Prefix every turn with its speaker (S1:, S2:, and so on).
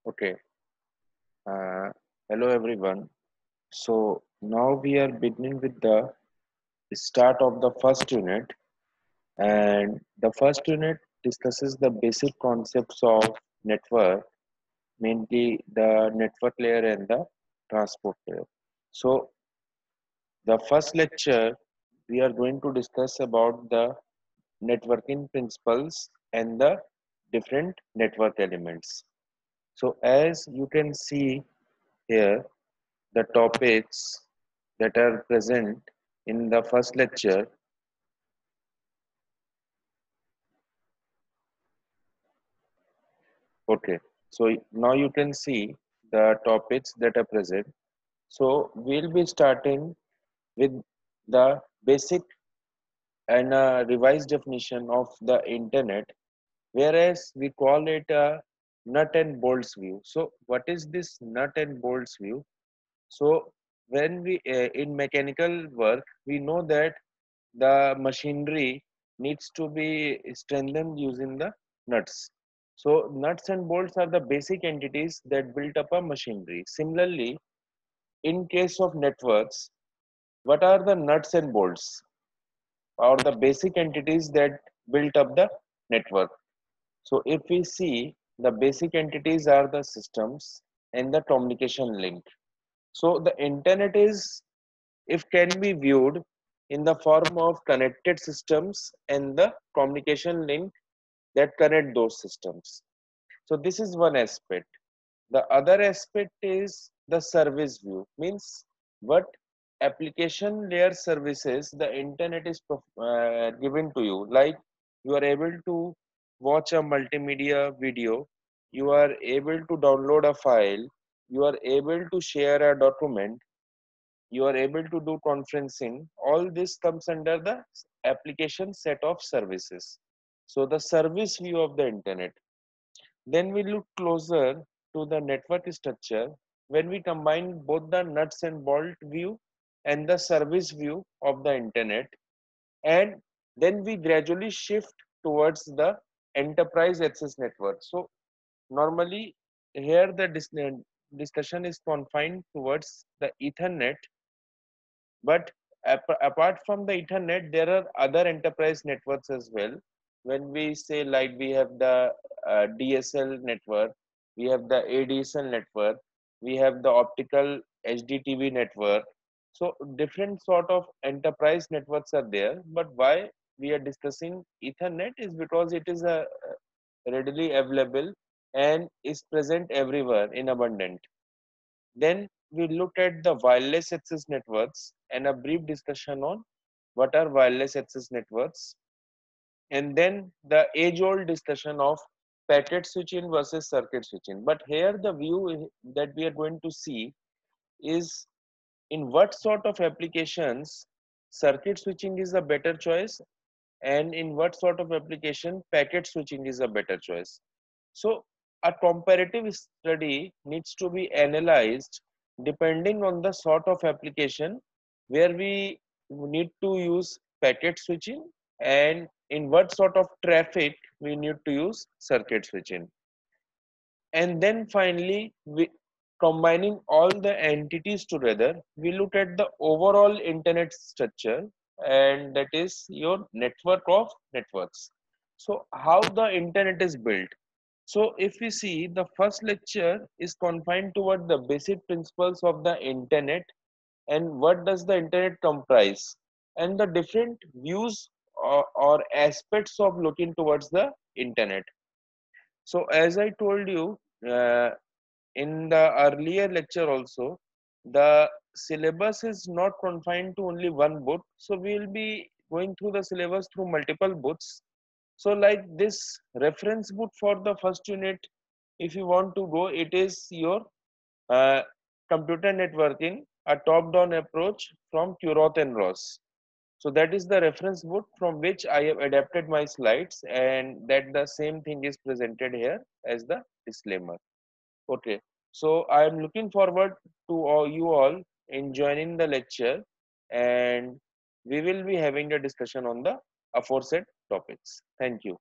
S1: Okay. Uh, Hello everyone. So now we are beginning with the start of the first unit, and the first unit discusses the basic concepts of network, mainly the network layer and the transport layer. So the first lecture we are going to discuss about the networking principles and the different network elements. So as you can see here, the topics that are present in the first lecture. Okay, so now you can see the topics that are present. So we'll be starting with the basic and revised definition of the internet, whereas we call it a nut and bolts view. So what is this nut and bolts view? So when we in mechanical work, we know that the machinery needs to be strengthened using the nuts. So nuts and bolts are the basic entities that build up a machinery. Similarly, in case of networks, what are the nuts and bolts or the basic entities that build up the network? So if we see, the basic entities are the systems and the communication link. So the internet is, if can be viewed in the form of connected systems and the communication link that connect those systems. So this is one aspect. The other aspect is the service view, means what application layer services the internet is given to you. Like you are able to watch a multimedia video, you are able to download a file, you are able to share a document, you are able to do conferencing. All this comes under the application set of services. So the service view of the internet. Then we look closer to the network structure when we combine both the nuts and bolt view and the service view of the internet, and then we gradually shift towards the enterprise access network. So normally here the discussion is confined towards the ethernet, but apart from the Ethernet, there are other enterprise networks as well. When we say, like, we have the DSL network, we have the ADSL network, we have the optical HDTV network. So different sort of enterprise networks are there. But why we are discussing Ethernet is because it is a readily available and is present everywhere in abundant. Then we looked at the wireless access networks and a brief discussion on what are wireless access networks. And then the age-old discussion of packet switching versus circuit switching. But here the view that we are going to see is in what sort of applications circuit switching is a better choice, and in what sort of application packet switching is a better choice. So a comparative study needs to be analyzed depending on the sort of application where we need to use packet switching and in what sort of traffic we need to use circuit switching. And then finally, combining all the entities together, we look at the overall internet structure, and that is your network of networks. So how the internet is built. So if we see, the first lecture is confined toward the basic principles of the internet and what does the internet comprise and the different views or aspects of looking towards the internet. So as I told you in the earlier lecture also, the syllabus is not confined to only one book. So we will be going through the syllabus through multiple books. So like this reference book for the first unit, if you want to go, it is your uh, computer networking, a top-down approach from Kuroth and Ross. So that is the reference book from which I have adapted my slides, and that the same thing is presented here as the disclaimer. Okay, so I am looking forward to all you all in joining the lecture, and we will be having a discussion on the aforesaid topics. Thank you.